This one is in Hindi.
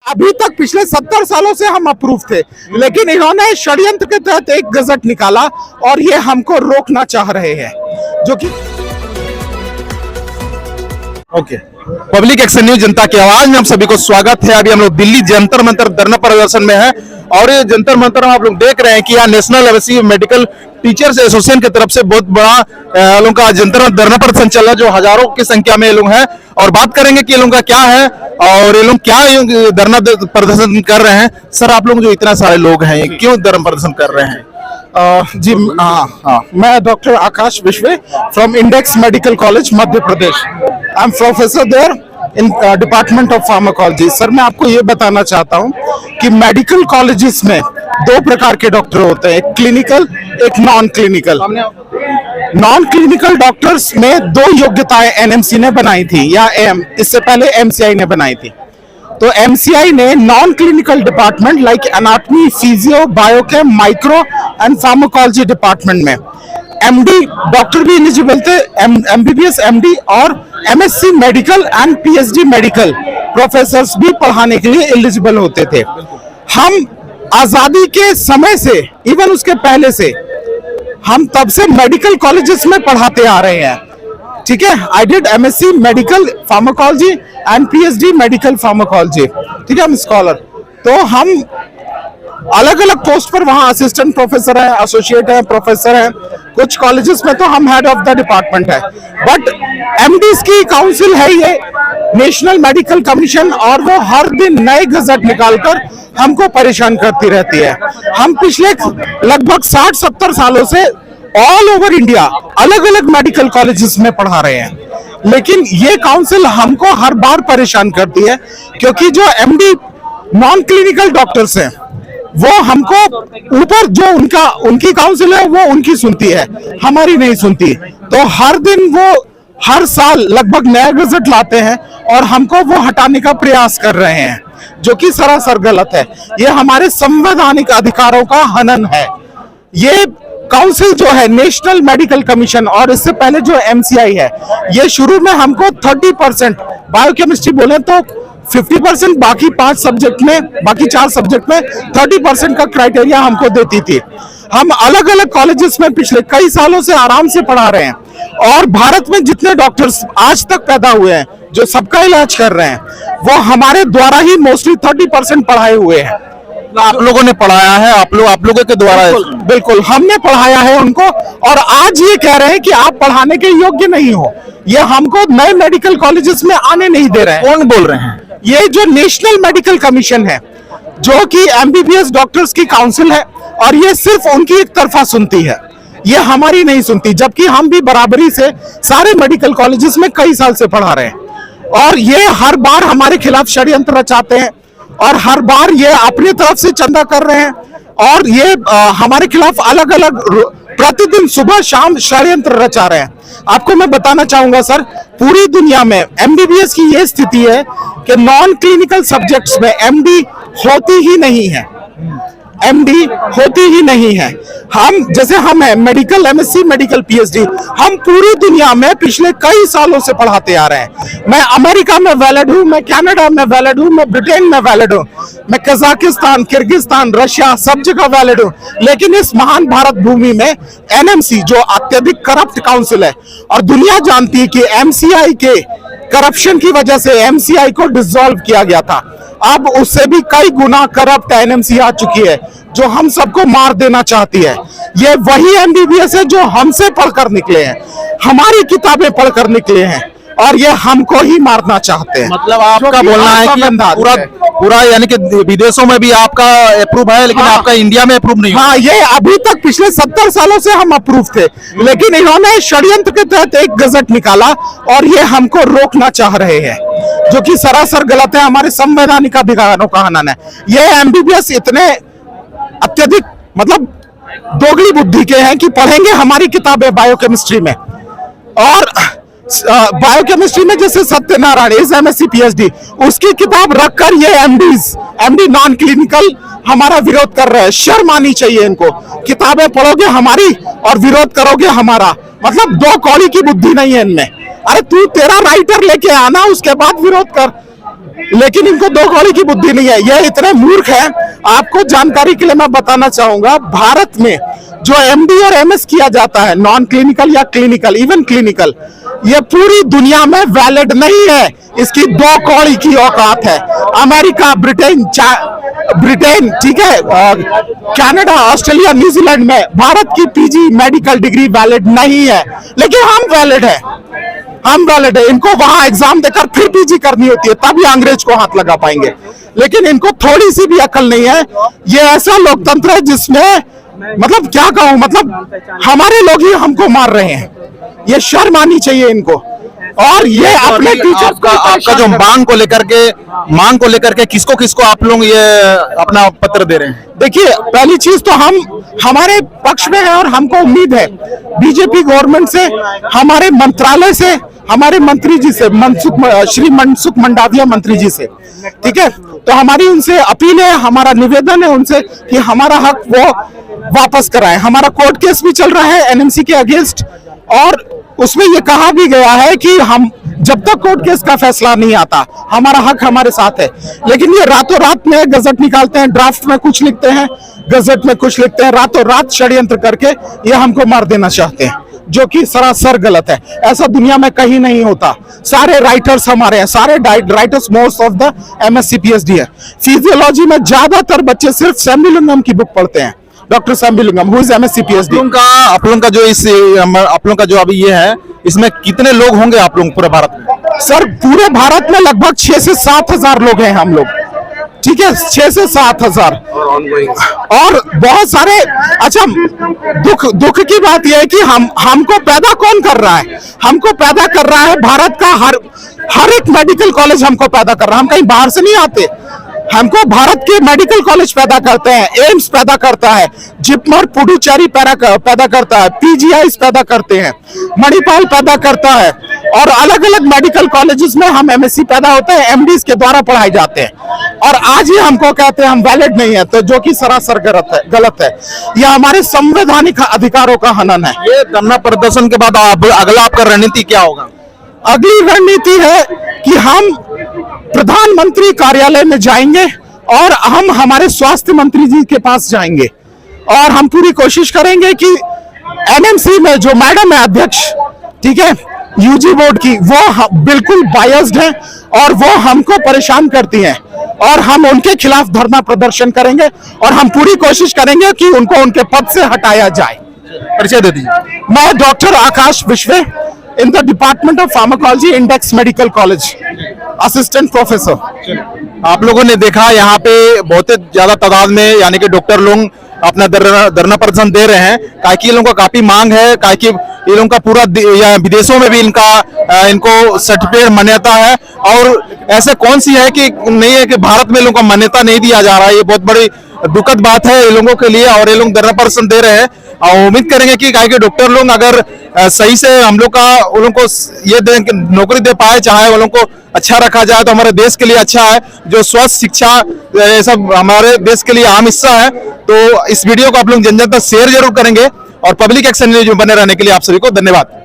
अभी तक पिछले 70 सालों से हम अप्रूव थे, लेकिन इन्होंने षड्यंत्र के तहत एक गजट निकाला और ये हमको रोकना चाह रहे हैं, जो कि ओके पब्लिक एक्शन न्यूज जनता की आवाज में आप सभी को स्वागत है। अभी हम लोग दिल्ली जंतर मंतर धरना प्रदर्शन में है और ये जंतर मंतर में आप लोग देख रहे हैं कि यहाँ national MSc medical teachers association की तरफ से बहुत बड़ा लोगों का जंतर धरना प्रदर्शन चल रहा है, जो हजारों की संख्या में ये लोग हैं और बात करेंगे कि ये लोगों का क्या है और ये लोग क्या धरना प्रदर्शन कर रहे हैं। सर, आप लोग जो इतना सारे लोग हैं क्यों धरना प्रदर्शन कर रहे हैं? जी हाँ, मैं doctor Akash Vishwe from Index medical college Madhya Pradesh. I am professor there in department of pharmacology. Sir, मैं आपको ये बताना चाहता हूँ कि मेडिकल कॉलेजेस में दो प्रकार के डॉक्टर होते हैं, एक क्लिनिकल, एक non clinical. Non clinical doctors में दो योग्यताएं एनएमसी ने बनाई थी, या इससे पहले एमसीआई ने बनाई थी। तो एमसीआई ने non clinical department like anatomy, physio, biochem, micro and pharmacology department में एमडी डॉक्टर भी एलिजिबल थे, एमबीबीएस, एमडी और MSc medical and PhD medical professors भी पढ़ाने के लिए एलिजिबल होते थे। हम आजादी के समय से, इवन उसके पहले से, हम तब से मेडिकल कॉलेजेस में पढ़ाते आ रहे हैं। ठीक है, I did MSc medical pharmacology and PhD medical pharmacology. ठीक है, हम स्कॉलर। तो हम अलग अलग पोस्ट पर वहां असिस्टेंट प्रोफेसर है, एसोसिएट है, प्रोफेसर है। कुछ कॉलेजेस में तो हम हेड ऑफ द डिपार्टमेंट है। बट एमडीज की काउंसिल है ये नेशनल मेडिकल कमीशन, और वो हर दिन नए गजट निकालकर हमको परेशान करती रहती है। हम पिछले लगभग 60-70 सालों से ऑल ओवर इंडिया अलग अलग मेडिकल कॉलेजेस में पढ़ा रहे हैं, लेकिन ये काउंसिल हमको हर बार परेशान करती है, क्योंकि जो एमडी नॉन क्लिनिकल डॉक्टर्स हैं वो हमको ऊपर जो उनकी काउंसिल है वो उनकी सुनती है, हमारी नहीं सुनती। तो हर दिन वो हर साल लगभग नया गजट लाते हैं और हमको वो हटाने का प्रयास कर रहे हैं, जो कि सरासर गलत है। ये हमारे संवैधानिक अधिकारों का हनन है। ये काउंसिल जो है नेशनल मेडिकल कमीशन, और इससे पहले जो एमसीआई है, ये शुरू में हमको 30% बायोकेमिस्ट्री बोले तो 50%, बाकी 5 सब्जेक्ट में, बाकी 4 सब्जेक्ट में 30% का क्राइटेरिया हमको देती थी। हम अलग अलग कॉलेजेस में पिछले कई सालों से आराम से पढ़ा रहे हैं, और भारत में जितने डॉक्टर्स आज तक पैदा हुए हैं जो सबका इलाज कर रहे हैं, वो हमारे द्वारा ही मोस्टली 30% पढ़ाए हुए हैं। आप लोगों ने पढ़ाया है, आप लोगों के द्वारा? बिल्कुल हमने पढ़ाया है उनको, और आज ये कह रहे हैं कि आप पढ़ाने के योग्य नहीं हो। ये हमको नए मेडिकल कॉलेजेस में आने नहीं दे रहे हैं। कौन बोल रहे हैं? ये जो नेशनल मेडिकल कमीशन है, जो कि एमबीबीएस डॉक्टर्स की काउंसिल है, और ये सिर्फ उनकी एक तरफा सुनती है, ये हमारी नहीं सुनती। जबकि हम भी बराबरी से सारे मेडिकल कॉलेजेस में कई साल से पढ़ा रहे हैं, और ये हर बार हमारे खिलाफ षड्यंत्र रचाते हैं, और हर बार ये अपनी तरफ से चंदा कर रहे हैं, और ये हमारे खिलाफ अलग अलग प्रतिदिन सुबह शाम षड्यंत्र रचा रहे हैं। आपको मैं बताना चाहूंगा सर, पूरी दुनिया में एमबीबीएस की ये स्थिति है कि नॉन क्लिनिकल सब्जेक्ट्स में एमडी होती ही नहीं है, एमडी होती ही नहीं है। हम हैं मेडिकल एमएससी मेडिकल पीएचडी, हम पूरी दुनिया में पिछले कई सालों से पढ़ाते आ रहे हैं। मैं अमेरिका में वैलिड हूँ, मैं कनाडा में वैलिड हूँ, मैं ब्रिटेन में वैलिड हूँ, मैं कजाकिस्तान, किर्गिस्तान, रशिया, सब जगह वैलिड हूँ। लेकिन इस महान भारत भूमि में एनएमसी जो अत्यधिक करप्ट काउंसिल है, और दुनिया जानती है कि एमसीआई के करप्शन की वजह से एमसीआई को डिसॉल्व किया गया था। अब उससे भी कई गुना करप्ट एनएमसी आ चुकी है, जो हम सबको मार देना चाहती है। ये वही एमबीबीएस है जो हमसे पढ़कर निकले हैं, हमारी किताबें पढ़कर निकले हैं, और ये हमको ही मारना चाहते हैं। मतलब आपका बोलना है कि पूरा यानी कि विदेशों में भी आपका अप्रूव है, लेकिन आपका इंडिया में अप्रूव नहीं? हाँ, ये अभी तक पिछले 70 सालों से हम अप्रूव थे, लेकिन इन्होंने षड्यंत्र के तहत एक गजट निकाला और ये हमको रोकना चाह रहे हैं, जो कि सरासर गलत है, हमारे संवैधानिक अधिकारों का हनन है। ये एमबीबीएस इतने अत्यधिक मतलब दोगली बुद्धि के हैं कि पढ़ेंगे हमारी किताबें बायोकेमिस्ट्री में, और बायोकेमिस्ट्री में जैसे सत्यनारायण इज एमएससी पीएचडी, उसकी किताब रखकर ये एमडी नॉन क्लिनिकल हमारा विरोध कर रहे हैं। शर्म आनी चाहिए इनको। किताबें पढ़ोगे हमारी और विरोध करोगे हमारा, मतलब दो कौड़ी की बुद्धि नहीं है इनमें। अरे तू तेरा राइटर लेके आना, उसके बाद विरोध कर। लेकिन इनको दो कौड़ी की बुद्धि नहीं है, ये इतने मूर्ख हैं। आपको जानकारी के लिए मैं बताना चाहूंगा, भारत में जो एमडी और एमएस किया जाता है, नॉन क्लिनिकल या क्लिनिकल, इवन क्लिनिकल, ये पूरी दुनिया में वैलिड नहीं है। इसकी दो कौड़ी की औकात है। अमेरिका, ब्रिटेन, ठीक है, कनाडा, ऑस्ट्रेलिया, न्यूजीलैंड में भारत की पीजी मेडिकल डिग्री वैलिड नहीं है, लेकिन हम वैलिड है, हम वैलिड है। इनको वहां एग्जाम देकर फिर पीजी करनी होती है, तभी अंग्रेज को हाथ लगा पाएंगे। लेकिन इनको थोड़ी सी भी अकल नहीं है। ये ऐसा लोकतंत्र है जिसमें, मतलब क्या कहूं, मतलब हमारे लोग ही हमको मार रहे हैं। ये शर्म आनी चाहिए इनको। और ये अपने टीचर्स को, आपका जो मांग को लेकर के किसको किसको आप लोग ये अपना पत्र दे रहे हैं? देखिए, पहली चीज तो हम हमारे पक्ष में है और हमको उम्मीद है बीजेपी गवर्नमेंट से, हमारे मंत्रालय से, हमारे मंत्री जी से, श्री मनसुख मंडाविया मंत्री जी से, ठीक है। तो हमारी उनसे अपील है, हमारा निवेदन है उनसे कि हमारा हक वो वापस कराएं। हमारा कोर्ट केस भी चल रहा है एनएमसी के अगेंस्ट, और उसमें ये कहा भी गया है कि हम जब तक कोर्ट केस का फैसला नहीं आता, हमारा हक हमारे साथ है। लेकिन ये रातों रात में गजट निकालते हैं, ड्राफ्ट में कुछ लिखते हैं, गजट में कुछ लिखते हैं, रातों रात षड्यंत्र करके ये हमको मार देना चाहते हैं, जो कि सरासर गलत है। ऐसा दुनिया में कहीं नहीं होता। सारे राइटर्स हमारे हैं, सारे writers most of the MSc PhD है। फिजियोलॉजी में ज्यादातर बच्चे सिर्फ सैम्बुलिंगम की बुक पढ़ते हैं, doctor Sembulingam who is MSc PhD. आप लोगों का जो आप लोगों का जो अभी ये है, इसमें कितने लोग होंगे आप लोग पूरे भारत में? सर, पूरे भारत में लगभग 6 से 7 हजार लोग हैं हम लोग, ठीक है, 6 से 7 हजार, और बहुत सारे। अच्छा, दुख की बात यह है कि हमको पैदा कौन कर रहा है? हमको पैदा कर रहा है भारत का हर एक मेडिकल कॉलेज हमको पैदा कर रहा है। हम कहीं बाहर से नहीं आते, हमको भारत के मेडिकल कॉलेज पैदा करते हैं, एम्स पैदा करता है, जिपमर पुडुचेरी पैदा करता है, पीजीआई पैदा करते हैं, मणिपाल पैदा करता है, और अलग अलग मेडिकल कॉलेजेस में हम एमएससी पैदा होते हैं, एमडीज के द्वारा पढ़ाए जाते हैं। और आज ही हमको कहते हैं हम वैलिड नहीं है, तो जो कि सरासर गलत है। यह हमारे संवैधानिक अधिकारों का हनन है। ये धरना प्रदर्शन के बाद अगला आपका रणनीति क्या होगा? अगली रणनीति है कि हम प्रधानमंत्री कार्यालय में जाएंगे और हम हमारे स्वास्थ्य मंत्री जी के पास जाएंगे, और हम पूरी कोशिश करेंगे कि एनएमसी में जो मैडम है अध्यक्ष, ठीक है, यूजी बोर्ड की, वो बिल्कुल बायस्ड है और वो हमको परेशान करती हैं, और हम उनके खिलाफ धरना प्रदर्शन करेंगे, और हम पूरी कोशिश करेंगे कि उनको उनके पद से हटाया जाए। परिचय दे दीजिए। मैं डॉक्टर आकाश विश्वे, in the Department of Pharmacology, Index Medical College, assistant professor. आप लोगों ने देखा यहाँ पे बहुत ज्यादा तादाद में यानी कि डॉक्टर लोग अपना धरना प्रदर्शन दे रहे हैं, काहे लोगों का काफी मांग है, काहे ये लोगों का पूरा या विदेशों में भी इनको सर्टिफिकेट मान्यता है, और ऐसे कौन सी है कि नहीं है कि भारत में लोगों को मान्यता नहीं दिया जा रहा है। ये बहुत बड़ी दुखद बात है ये लोगों के लिए, और ये लोग धरना प्रदर्शन दे रहे हैं। और उम्मीद करेंगे कि काहे के डॉक्टर लोग अगर सही से हम लोग का उन लोगों को ये नौकरी दे पाए, चाहे उन लोगों को अच्छा रखा जाए, तो हमारे देश के लिए अच्छा है। जो स्वास्थ्य शिक्षा ये सब हमारे देश के लिए अहम हिस्सा है। तो इस वीडियो को आप लोग जन जन तक शेयर जरूर करेंगे, और पब्लिक एक्शन न्यूज में बने रहने के लिए आप सभी को धन्यवाद।